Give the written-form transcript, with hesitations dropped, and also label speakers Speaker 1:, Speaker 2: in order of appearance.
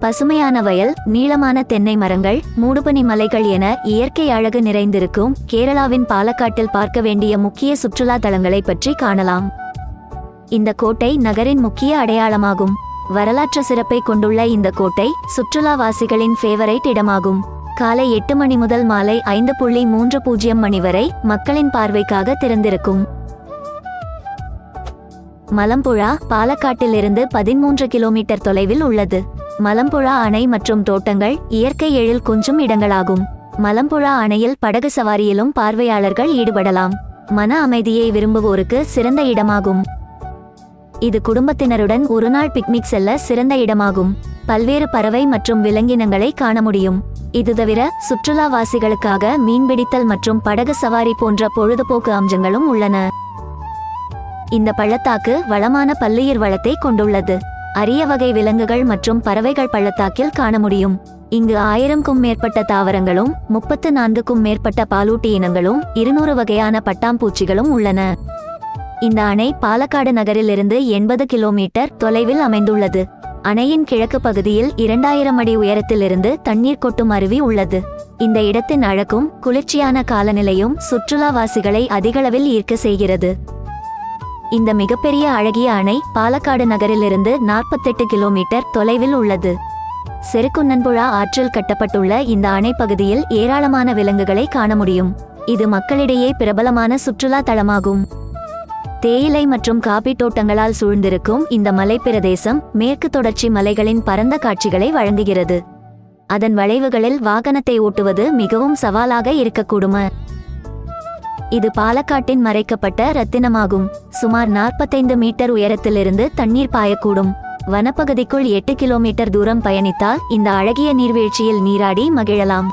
Speaker 1: பசுமையான வயல், நீளமான தென்னை மரங்கள், மூடுபனி மலைகள் என இயற்கை அழகு நிறைந்திருக்கும் கேரளாவின் பாலக்காட்டில் பார்க்க வேண்டிய முக்கிய சுற்றுலா தலங்களை பற்றி காணலாம். இந்த கோட்டை நகரின் முக்கிய அடையாளமாகும். வரலாற்று சிறப்பை கொண்டுள்ள இந்த கோட்டை சுற்றுலாவாசிகளின் ஃபேவரைட் இடமாகும். காலை 8 மணி முதல் மாலை 5:30 மணி வரை மக்களின் பார்வைக்காக திறந்திருக்கும். மலம்புழா பாலக்காட்டிலிருந்து 13 கிலோமீட்டர் தொலைவில் உள்ளது. மலம்புழா அணை மற்றும் தோட்டங்கள் இயற்கை எழில் கொஞ்சும் இடங்களாகும். மலம்புழா அணையில் படகு சவாரியிலும் பார்வையாளர்கள் ஈடுபடலாம். மன அமைதியை விரும்புவோருக்கு சிறந்த இடமாகும். இது குடும்பத்தினருடன் ஒருநாள் பிக்னிக் செல்ல சிறந்த இடமாகும். பல்வேறு பறவை மற்றும் விலங்கினங்களை காண முடியும். இது தவிர சுற்றுலாவாசிகளுக்காக மீன்பிடித்தல் மற்றும் படகு சவாரி போன்ற பொழுதுபோக்கு அம்சங்களும் உள்ளன. இந்த பள்ளத்தாக்கு வளமான பல்லுயிர் வளத்தை கொண்டுள்ளது. அரிய வகை விலங்குகள் மற்றும் பறவைகள் பள்ளத்தாக்கில் காண முடியும். இங்கு 1000க்கும் மேற்பட்ட தாவரங்களும் 34க்கும் மேற்பட்ட பாலூட்டி இனங்களும் 200 வகையான பட்டாம்பூச்சிகளும் உள்ளன. இந்த அணை பாலக்காடு நகரிலிருந்து 80 கிலோமீட்டர் தொலைவில் அமைந்துள்ளது. அணையின் கிழக்கு பகுதியில் 2000 அடி உயரத்திலிருந்து தண்ணீர் கொட்டும் அருவி உள்ளது. இந்த இடத்தின் அழகும் குளிர்ச்சியான காலநிலையும் சுற்றுலாவாசிகளை அதிகளவில் ஈர்க்க செய்கிறது. இந்த மிகப்பெரிய அழகிய அணை பாலக்காடு நகரிலிருந்து 48 கிலோமீட்டர் தொலைவில் உள்ளது. செருக்குன்னன்புழா ஆற்றில் கட்டப்பட்டுள்ள இந்த அணை பகுதியில் ஏராளமான விலங்குகளை காண முடியும். இது மக்களிடையே பிரபலமான சுற்றுலா தலமாகும். தேயிலை மற்றும் காபி தோட்டங்களால் சூழ்ந்திருக்கும் இந்த மலைப்பிரதேசம் மேற்கு தொடர்ச்சி மலைகளின் பரந்த காட்சிகளை வழங்குகிறது. அதன் வளைவுகளில் வாகனத்தை ஓட்டுவது மிகவும் சவாலாக இருக்கக்கூடும். இது பாலக்காட்டின் மறைக்கப்பட்ட ரத்தினமாகும். சுமார் 45 மீட்டர் உயரத்திலிருந்து தண்ணீர் பாயக்கூடும். வனப்பகுதிக்குள் 8 கிலோமீட்டர் தூரம் பயணித்தால் இந்த அழகிய நீர்வீழ்ச்சியில் நீராடி மகிழலாம்.